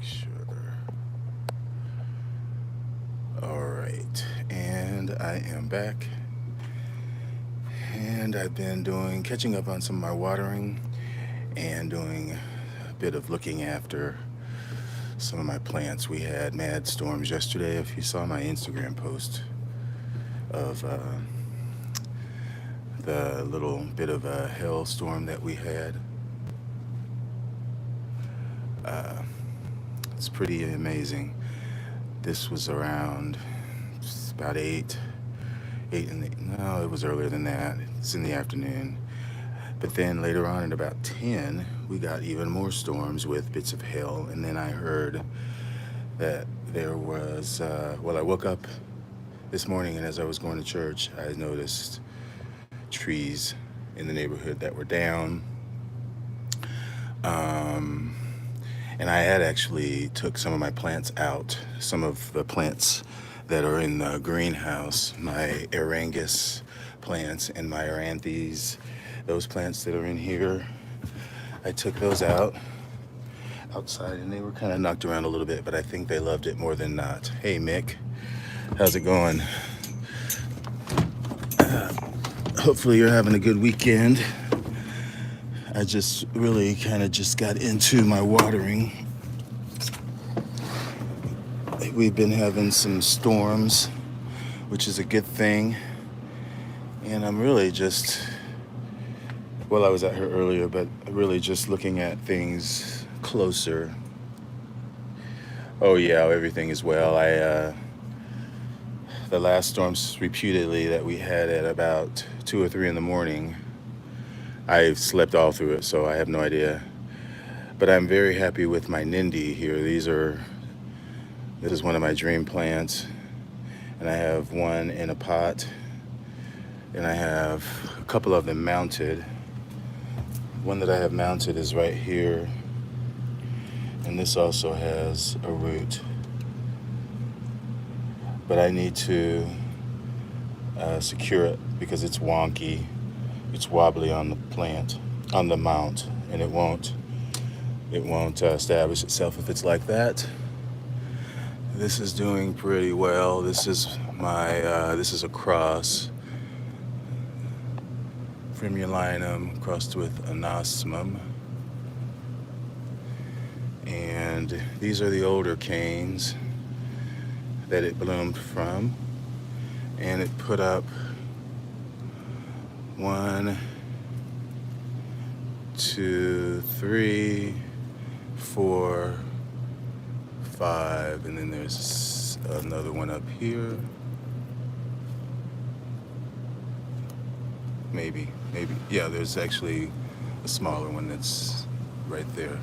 sure. All right, and I am back, and I've been catching up on some of my watering and doing a bit of looking after some of my plants. We had mad storms yesterday. If you saw my Instagram post of the little bit of a hailstorm that we had, uh, it's pretty amazing. This was around about eight in the, no, it was earlier than that. It's in the afternoon. But then later on at about 10, we got even more storms with bits of hail. And then I heard that there was, I woke up this morning, and as I was going to church, I noticed trees in the neighborhood that were down. Um, and I had actually took some of my plants out, some of the plants that are in the greenhouse, my Arangus plants and my Aranthes, those plants that are in here. I took those outside, and they were kind of knocked around a little bit, but I think they loved it more than not. Hey, Mick, how's it going? Hopefully you're having a good weekend. I just really kind of just got into my watering. We've been having some storms, which is a good thing. And I'm really just, well, I was at her earlier, but really just looking at things closer. Oh yeah, everything is well. The last storms reputedly that we had at about 2 or 3 in the morning, I slept all through it, so I have no idea. But I'm very happy with my Nindi here. This is one of my dream plants, and I have one in a pot, and I have a couple of them mounted. One that I have mounted is right here, and this also has a root. But I need to secure it because it's wonky. It's wobbly on the plant, on the mount, and it won't establish itself if it's like that. This is doing pretty well. This is a cross, Fremulinum crossed with anosmum. And these are the older canes that it bloomed from. And it put up 1, 2, 3, 4, 5, and then there's another one up here. Maybe, yeah, there's actually a smaller one that's right there.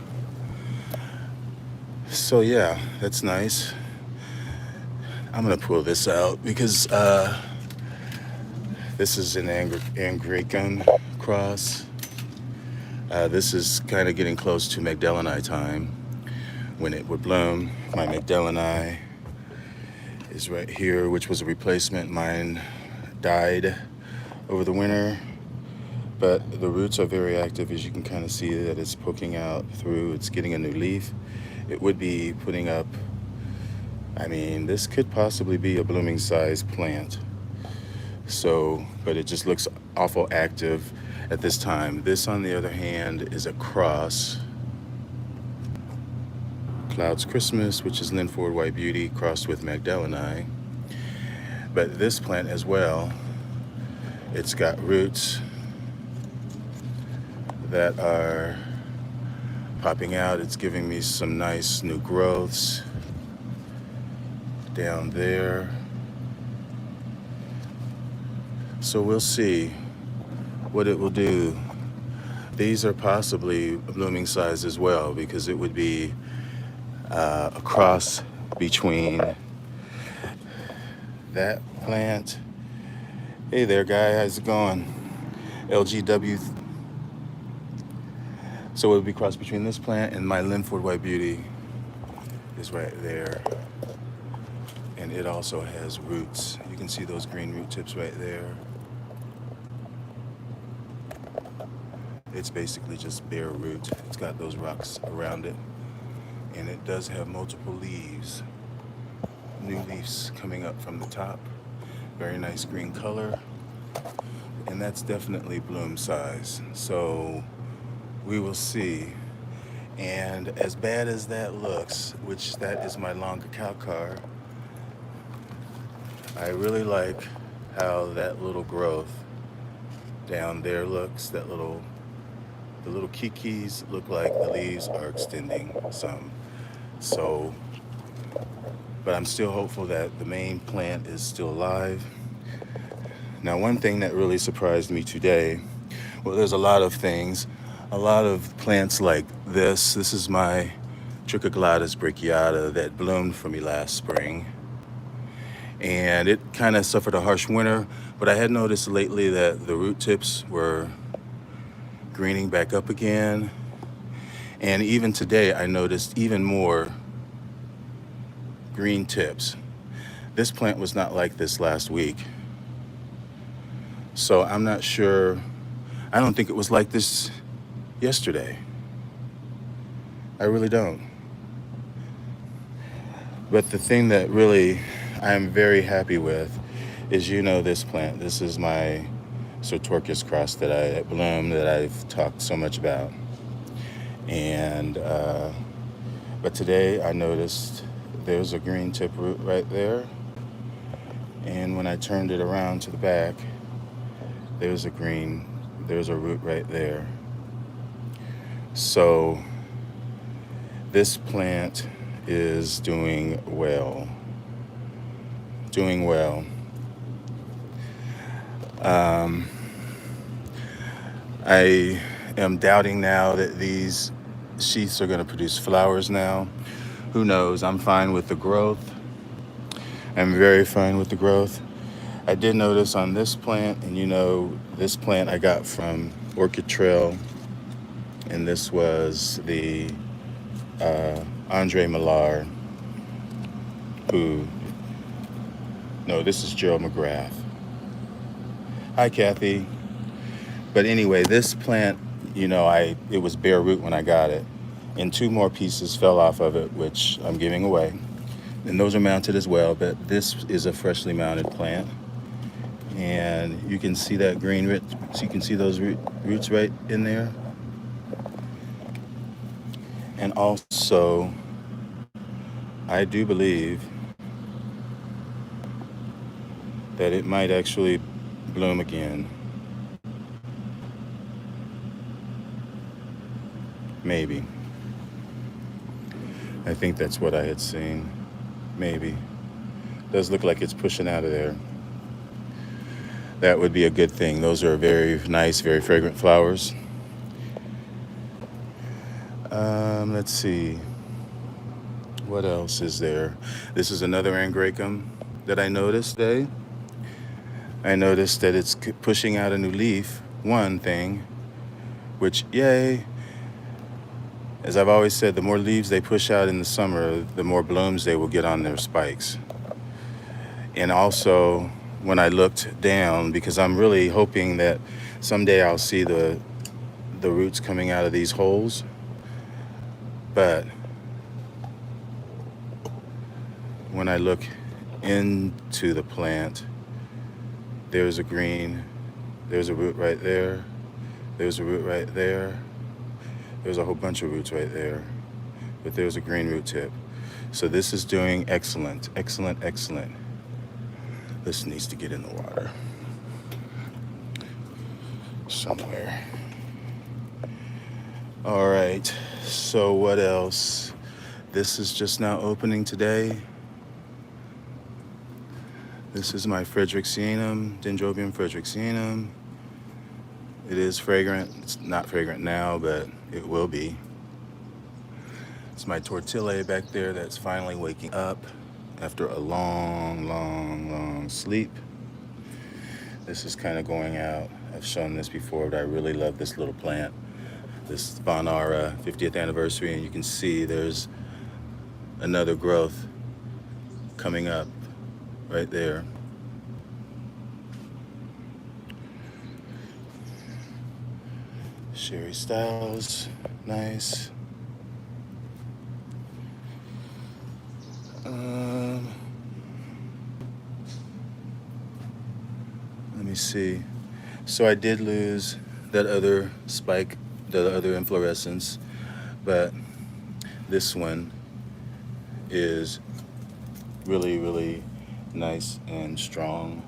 So yeah, that's nice. I'm gonna pull this out because this is an Anglican cross. This is kind of getting close to Magdaleni time when it would bloom. My Magdaleni is right here, which was a replacement. Mine died over the winter, but the roots are very active. As you can kind of see that it's poking out through, it's getting a new leaf. It would be putting up, I mean, this could possibly be a blooming size plant. So, but it just looks awful active at this time. This, on the other hand, is a cross. Clouds Christmas, which is Linford White Beauty crossed with Magdaleni. But this plant as well, it's got roots that are popping out. It's giving me some nice new growths down there. So we'll see what it will do. These are possibly a blooming size as well, because it would be a cross between that plant. Hey there, guy, how's it going? LGW. So it would be crossed between this plant and my Linford White Beauty is right there. And it also has roots. You can see those green root tips right there. It's basically just bare root. It's got those rocks around it. and it does have multiple leaves, new leaves coming up from the top. Very nice green color, and that's definitely bloom size. So we will see. And as bad as that looks, which that is my longer cow car, I really like how that little growth down there looks. The little kikis look like the leaves are extending some. So, but I'm still hopeful that the main plant is still alive. Now, one thing that really surprised me today, well, there's a lot of things. A lot of plants like this. This is my Trichoglotis brachiata that bloomed for me last spring. And it kind of suffered a harsh winter, but I had noticed lately that the root tips were greening back up again. And even today, I noticed even more green tips. This plant was not like this last week. So I'm not sure. I don't think it was like this yesterday. I really don't. But the thing that really I'm very happy with is, this plant. This is my Sartorchis cross that bloomed, that I've talked so much about. And but today I noticed there's a green tip root right there, and when I turned it around to the back, there's a root right there. So this plant is doing well. I am doubting now that these sheaths are going to produce flowers now. Who knows? I'm fine with the growth. I'm very fine with the growth. I did notice on this plant, and this plant I got from Orchid Trail, and this was the Andre Millar, this is Gerald McGrath. Hi, Kathy. But anyway, this plant, it was bare root when I got it, and 2 more pieces fell off of it, which I'm giving away. And those are mounted as well, but this is a freshly mounted plant. And you can see that green root, so you can see those roots right in there. And also, I do believe that it might actually bloom again. Maybe. I think that's what I had seen. Maybe. Does look like it's pushing out of there. That would be a good thing. Those are very nice, very fragrant flowers. Let's see. What else is there? This is another angraecum that I noticed today. I noticed that it's pushing out a new leaf, one thing, which, yay. As I've always said, the more leaves they push out in the summer, the more blooms they will get on their spikes. And also, when I looked down, because I'm really hoping that someday I'll see the roots coming out of these holes. But when I look into the plant, there's a root right there, there's a root right there, there's a whole bunch of roots right there, but there's a green root tip. So this is doing excellent, excellent, excellent. This needs to get in the water somewhere. All right, so what else? This is just now opening today. This is my Frederixianum, Dendrobium Frederixianum. It is fragrant. It's not fragrant now, but it will be. It's my Tortilla back there that's finally waking up after a long, long, long sleep. This is kind of going out. I've shown this before, but I really love this little plant. This Bonara 50th anniversary, and you can see there's another growth coming up right there. Sherry Styles, nice. Um, let me see. So I did lose that other spike, the other inflorescence, but this one is really, really nice and strong.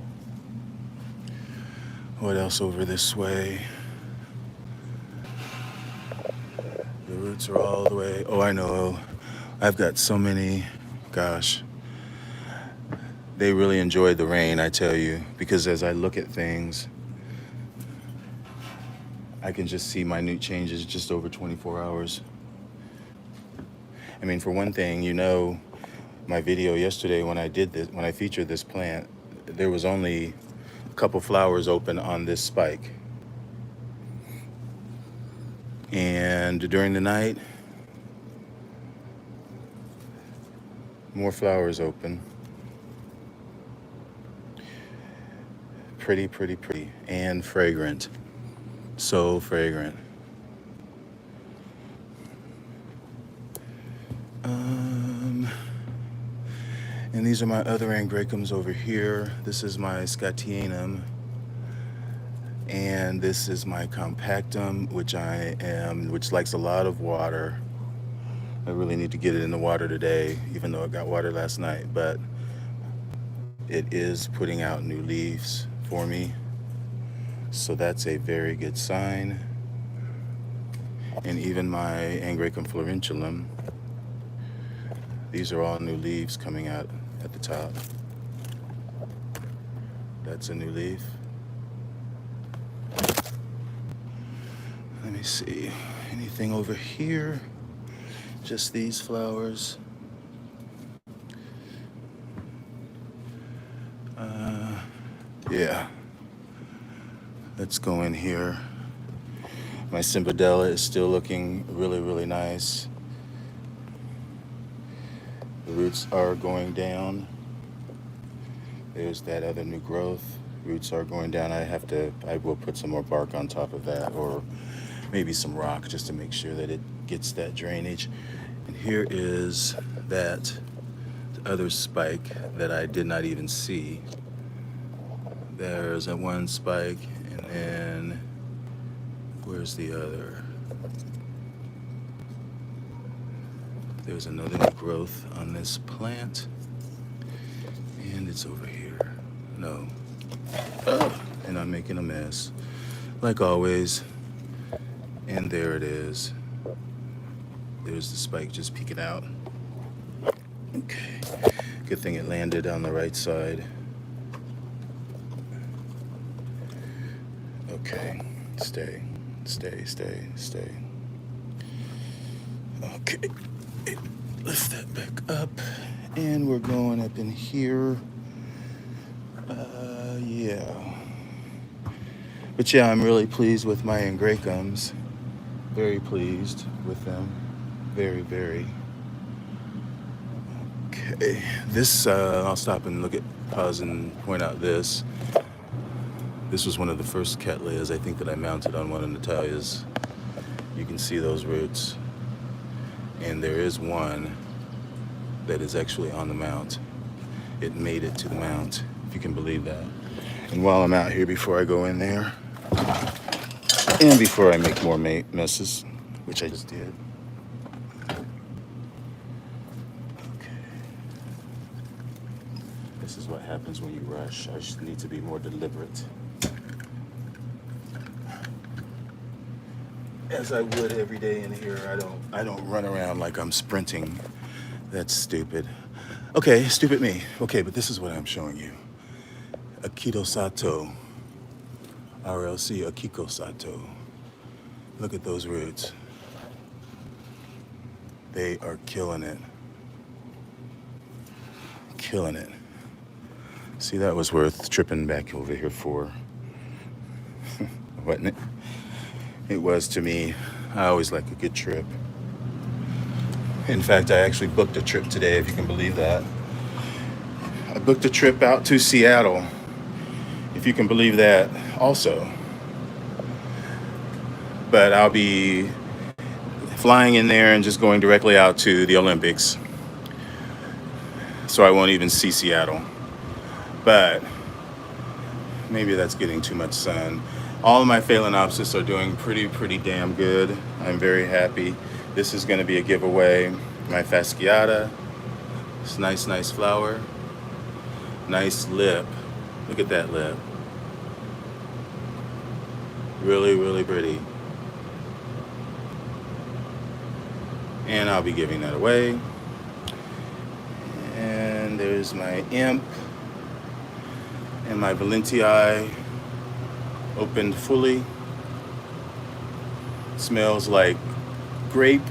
What else over this way? The roots are all the way. Oh, I know. I've got so many. Gosh. They really enjoyed the rain, I tell you, because as I look at things, I can just see minute changes just over 24 hours. I mean, for one thing, my video yesterday when I did this, when I featured this plant, there was only a couple flowers open on this spike. And during the night, more flowers open. Pretty, pretty, pretty, and fragrant. So fragrant. And these are my other angraecums over here. This is my Scotianum. And this is my compactum, which likes a lot of water. I really need to get it in the water today, even though it got water last night, but it is putting out new leaves for me. So that's a very good sign. And even my Angraecum florenculum, these are all new leaves coming out at the top. That's a new leaf. Let me see, anything over here? Just these flowers. Yeah. Let's go in here. My Cimbadella is still looking really, really nice. The roots are going down. There's that other new growth. Roots are going down. I will put some more bark on top of that, or maybe some rock, just to make sure that it gets that drainage. And here is that other spike that I did not even see. There's a one spike, and then where's the other? There's another new growth on this plant, and it's over here. No. Oh, and I'm making a mess, like always. And there it is. There's the spike just peeking out. Okay. Good thing it landed on the right side. Okay. Stay. Okay. Lift that back up. And we're going up in here. Yeah. But yeah, I'm really pleased with my Angraecums. Very pleased with them. Very, very. Okay. This, I'll stop and pause and point out this. This was one of the first Cattleyas, I think, that I mounted on one of Natalia's. You can see those roots. And there is one that is actually on the mount. It made it to the mount, if you can believe that. And while I'm out here, before I go in there, and before I make more messes, which I just did. Okay. This is what happens when you rush. I just need to be more deliberate. As I would every day in here. I don't run around like I'm sprinting. That's stupid. Okay, stupid me. Okay, but this is what I'm showing you. Akito Sato. RLC Akiko Sato. Look at those roots. They are killing it. Killing it. See, that was worth tripping back over here for. Wasn't it? It was to me. I always like a good trip. In fact, I actually booked a trip today, if you can believe that. I booked a trip out to Seattle, if you can believe that also. But I'll be flying in there and just going directly out to the Olympics. so I won't even see Seattle. But maybe that's getting too much sun. All of my Phalaenopsis are doing pretty damn good. I'm very happy. This is going to be a giveaway. My Fasciata. It's nice flower. Nice lip. Look at that lip. Really pretty. And I'll be giving that away. And there's my Imp. And my Valentii opened fully. Smells like grape.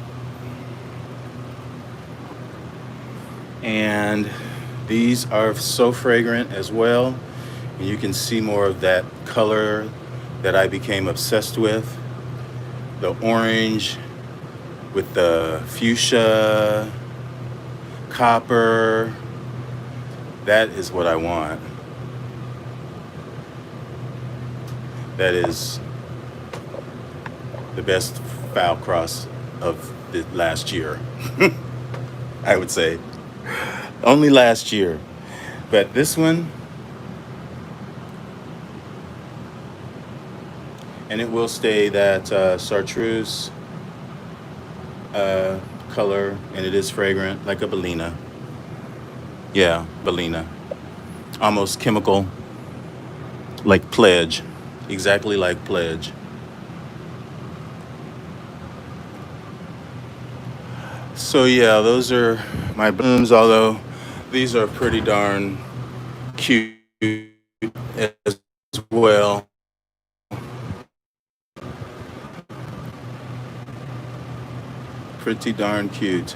And these are so fragrant as well. And you can see more of that color that I became obsessed with. The orange with the fuchsia, copper. That is what I want. That is the best foul cross of the last year. I would say. Only last year. But this one, and it will stay that chartreuse color, and it is fragrant like a Bellina. Yeah, Bellina. Almost chemical, like Pledge. Exactly like Pledge. So yeah, those are my blooms, although these are pretty darn cute as well. Pretty darn cute.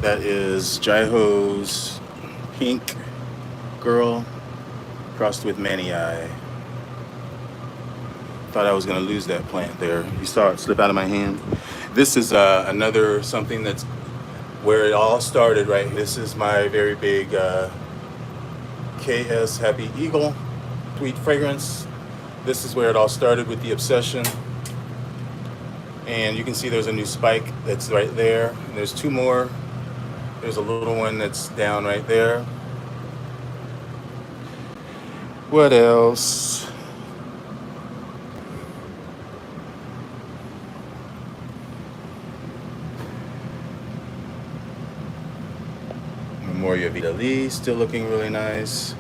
That is Jaiho's Pink Girl crossed with Mani Eye. Thought I was going to lose that plant there. You saw it slip out of my hand. This is another something that's where it all started, right? This is my very big KS Happy Eagle Tweed Fragrance. This is where it all started with the obsession. And you can see there's a new spike that's right there. And there's two more. There's a little one that's down right there. What else? Memoria Vitali still looking really nice.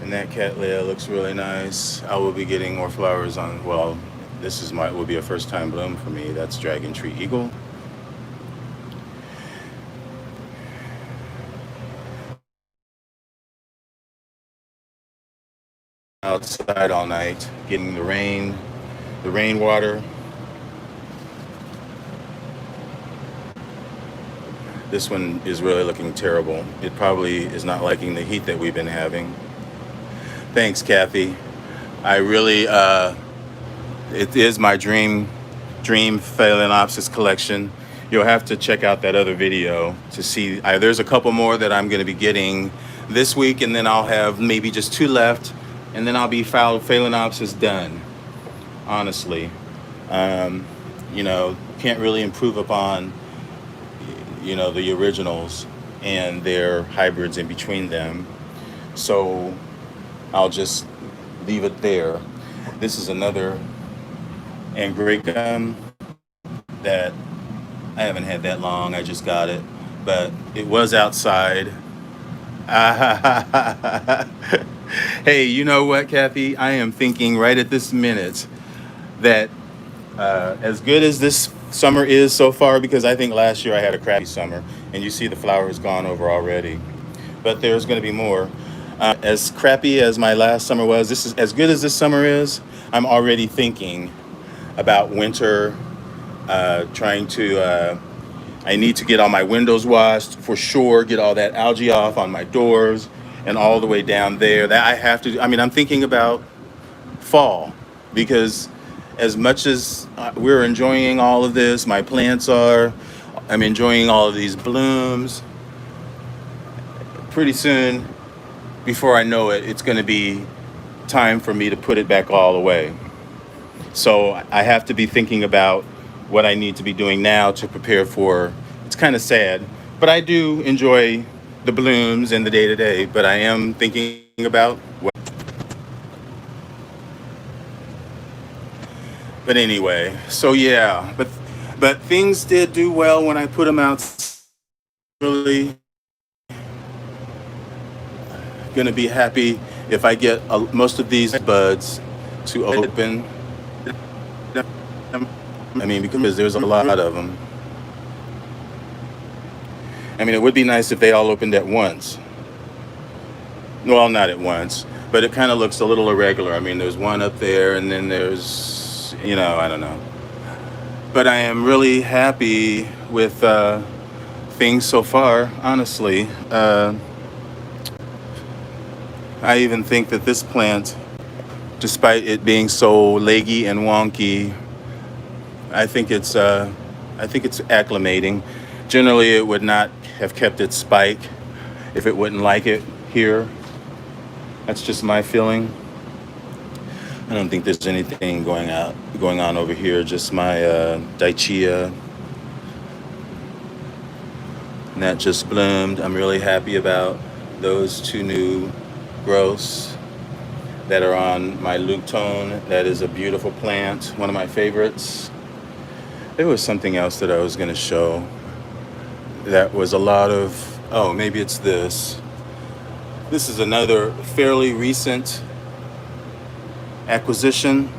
And that Cattleya looks really nice. I will be getting more flowers on, well, this is will be a first time bloom for me. That's Dragon Tree Eagle. Outside all night, getting the rainwater. This one is really looking terrible. It probably is not liking the heat that we've been having. Thanks, Kathy. I really, it is my dream Phalaenopsis collection. You'll have to check out that other video to see. There's a couple more that I'm going to be getting this week, and then I'll have maybe just 2 left, and then I'll be Phalaenopsis done. Honestly, can't really improve upon, the originals and their hybrids in between them. So I'll just leave it there. This is another Angraecum that I haven't had that long. I just got it, but it was outside. Hey, you know what, Kathy? I am thinking right at this minute that as good as this summer is so far, because I think last year I had a crappy summer, and you see the flowers gone over already, but there's going to be more. As crappy as my last summer was, this is as good as this summer is. I'm already thinking about winter, trying to I need to get all my windows washed for sure, get all that algae off on my doors and all the way down there. That I have to do. I mean, I'm thinking about fall, because as much as we're enjoying all of this, my plants are, I'm enjoying all of these blooms. Pretty soon, before I know it, it's going to be time for me to put it back all away. So I have to be thinking about what I need to be doing now to prepare for. It's kind of sad, but I do enjoy the blooms and the day to day. But I am thinking about what. But anyway, so yeah, but things did do well when I put them out. Really gonna be happy if I get most of these buds to open. I mean, because there's a lot of them. I mean, it would be nice if they all opened at once. Well, not at once, but it kind of looks a little irregular. I mean, there's one up there, and then there's, I don't know. But I am really happy with things so far, honestly. I even think that this plant, despite it being so leggy and wonky, I think it's acclimating. Generally, it would not have kept its spike if it wouldn't like it here. That's just my feeling. I don't think there's anything going on over here. Just my Daichia, and that just bloomed. I'm really happy about those two new growths that are on my Luctone. That is a beautiful plant, one of my favorites. There was something else that I was going to show. That was a lot of, oh, maybe it's this. This is another fairly recent acquisition,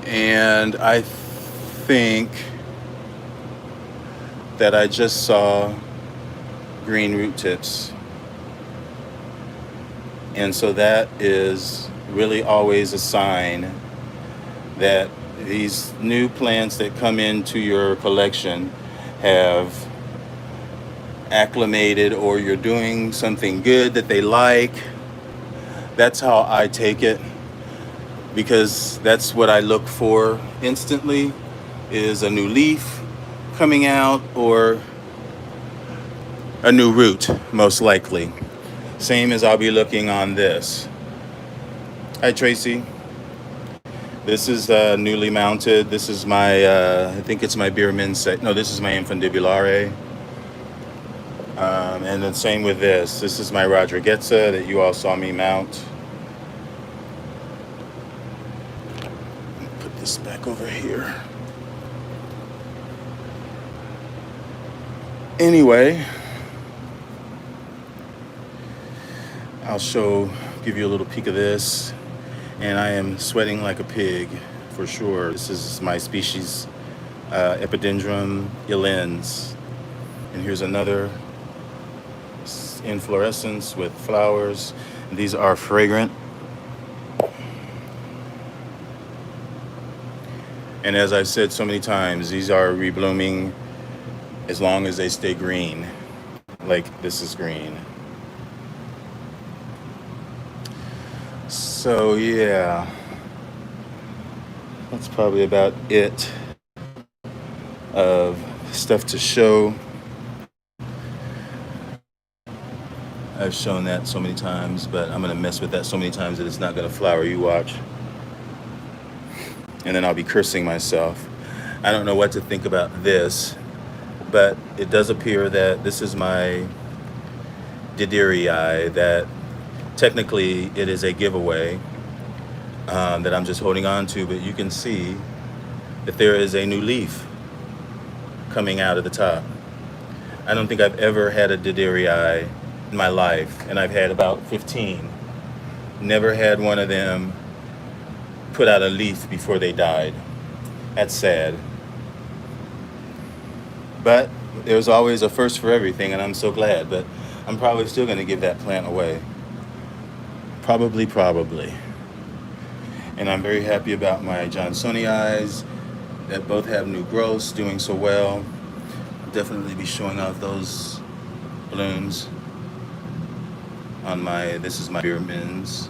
and I think that I just saw green root tips. And so that is really always a sign that these new plants that come into your collection have acclimated, or you're doing something good that they like. That's how I take it, because that's what I look for instantly, is a new leaf coming out or a new root, most likely. Same as I'll be looking on this. Hi, Tracy. This is newly mounted. This is my, I think it's my Bierman set. No, this is my Infundibulare. And then same with this. This is my Rodrigueza that you all saw me mount. Put this back over here. Anyway, I'll give you a little peek of this. And I am sweating like a pig, for sure. This is my species, Epidendrum illens. And here's another inflorescence with flowers. And these are fragrant. And as I've said so many times, these are reblooming as long as they stay green. Like this is green. So yeah, that's probably about it of stuff to show. I've shown that so many times, but I'm gonna mess with that so many times that it's not gonna flower. You watch. And then I'll be cursing myself. I don't know what to think about this, but it does appear that this is my Diderii, that technically it is a giveaway that I'm just holding on to, but you can see that there is a new leaf coming out of the top. I don't think I've ever had a Diderii in my life, and I've had about 15. Never had one of them put out a leaf before they died. That's sad. But there's always a first for everything, and I'm so glad. But I'm probably still going to give that plant away. Probably. And I'm very happy about my Johnsonii that both have new growths doing so well. I'll definitely be showing off those blooms on this is my Biermans.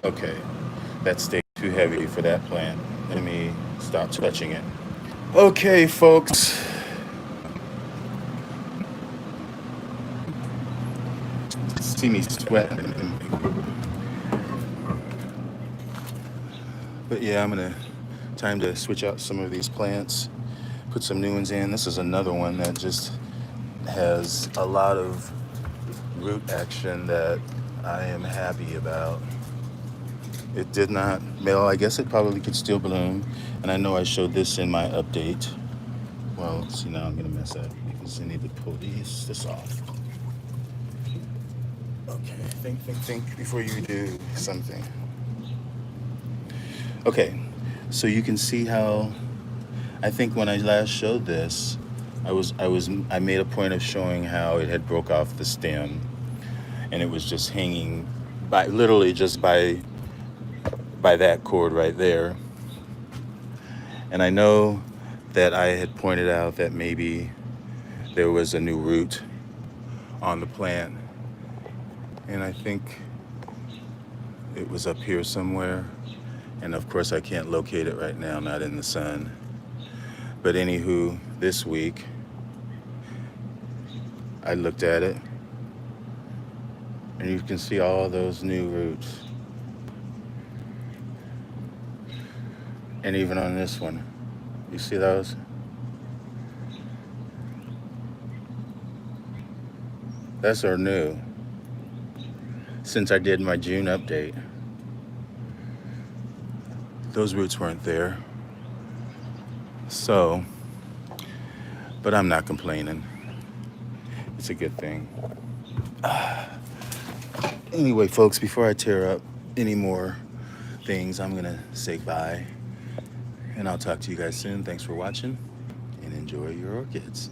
Okay, that stayed too heavy for that plant. Let me stop touching it. Okay, folks. See me sweating. But yeah, time to switch out some of these plants, put some new ones in. This is another one that just has a lot of root action that I am happy about. It did not, well, I guess it probably could still bloom. And I know I showed this in my update. Well, see, now I'm gonna mess up because I need to pull this off. Okay, think before you do something. Okay, so you can see how, I think when I last showed this, I made a point of showing how it had broke off the stem and it was just hanging by, literally just by that cord right there. And I know that I had pointed out that maybe there was a new root on the plant. And I think it was up here somewhere. And of course I can't locate it right now, not in the sun. But anywho, this week, I looked at it and you can see all those new roots. And even on this one, you see those? Those are new since I did my June update. Those roots weren't there. So, but I'm not complaining. It's a good thing. Anyway, folks, before I tear up any more things, I'm gonna say bye. And I'll talk to you guys soon. Thanks for watching and enjoy your orchids.